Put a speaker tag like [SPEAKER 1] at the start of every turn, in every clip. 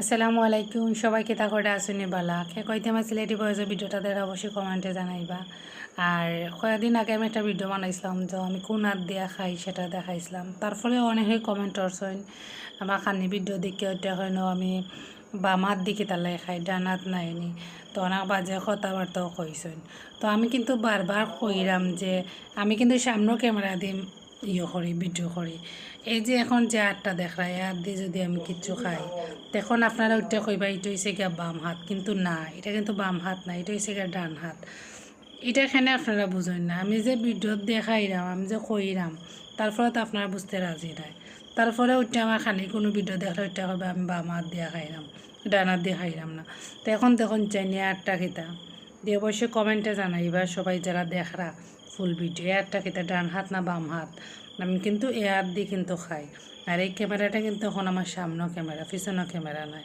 [SPEAKER 1] আসসালামু আলাইকুম সবাইকে তা করে আসুনি বালা খে কইতে আমার সিলেটি বয়সের ভিডিওটাদের অবশ্যই কমেন্টে জানাইবা। আর কয়েকদিন আগে আমি একটা ভিডিও বানাইছিলাম যে আমি কোন হাত দিয়া খাই সেটা দেখাইছিলাম, তারপরে অনেকে কমেন্ট করছেন আমার খানি ভিডিও দেখে ওইটা হয় আমি বাম হাত দিকে তালাই খাই ডান হাত নাইনি, তো অনেক বাজে কথাবার্তাও কইছেন। তো আমি কিন্তু বারবার কইরাম যে আমি কিন্তু সামনেও ক্যামেরা দিই করি ভিডিও করি। এই যে এখন যে হাতটা দেখায় হাত দিয়ে যদি আমি কিচ্ছু খাই তখন আপনারা ওইটা কইবা এটা হয়েছে গিয়া বাম হাত, কিন্তু না এটা কিন্তু বাম হাত না, এটা হয়েছে গিয়া ডান হাত। এটা এখানে আপনারা বুঝেন না, আমি যে ভিডিও দেখাইরাম আমি যে কইরাম তারপরে তো আপনারা বুঝতে রাজি নাই। তারপরে ওইটা আমার খালি কোনো ভিডিও দেখলে ওইটা কইবা আমি বাম হাত দিয়ে খাইলাম ডান হাত দিয়ে খাইলাম না। তো এখন দেখুন চাইনি আটটা খিতা দিয়ে অবশ্যই কমেন্টে জানাইবা সবাই যারা দেখরা ফুল ভিডিও এয়ারটা খেতে ডান হাত না বাম হাত। আমি কিন্তু এ হাত দিয়ে কিন্তু খাই। আর এই ক্যামেরাটা কিন্তু এখন আমার সামনেও ক্যামেরা পিছনেও ক্যামেরা নাই।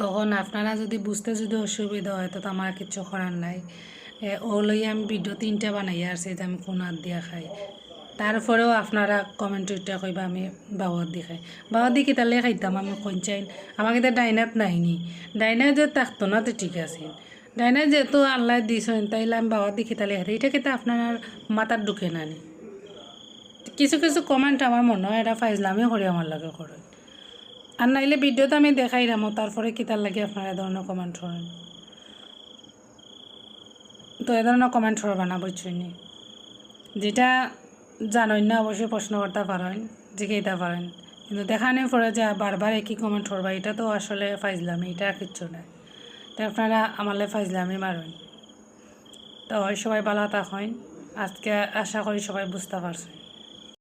[SPEAKER 1] তখন আপনারা যদি বুঝতে যদি অসুবিধা হয় তো আমার কিছু করার নাই। ও লইয়া আমি ভিডিও 3টা বানাই আসছি যে আমি কোন হাত দিয়া খাই। তারপরেও আপনারা কমেন্ট উঠে কইবা আমি বাবার দিয়ে খাই। বাবার দিয়ে কিতালে খাইতাম আমি কইন আমার কিন্তু ডাইনাত নাইনি। ডাইনাত যে থাকতো না তো ঠিক আছে, ডাইনাত যেহেতু আল্লাহ দিয়েছেন তাইলে আমি বাবার দিয়ে কিতালে খাই, এটা কিন্তু আপনার মাথার ঢুকে নানি। কিছু কিছু কমেন্ট আমার মনে হয় এটা ফাইজলামি করে আমার লাগে করে। আর নাইলে ভিডিওতে আমি দেখাই রামো তারপরে কিতার লাগে আপনারা এ ধরনের কমেন্ট করেন। তো এ ধরনের কমেন্ট করবা না বুঝছনি, যেটা জানেন না অবশ্যই প্রশ্ন করতে পারেন জিজ্ঞাসা পারেন, কিন্তু দেখানোর পরে যে বারবার একই কমেন্ট করবা এটা তো আসলে ফাইজলামি, এটা কিচ্ছু না। তো আপনারা আমালে ফাইজলামি মারেন। তো সবাই ভালো থাকেন, আজকে আশা করি সবাই বুঝতে পারছেন।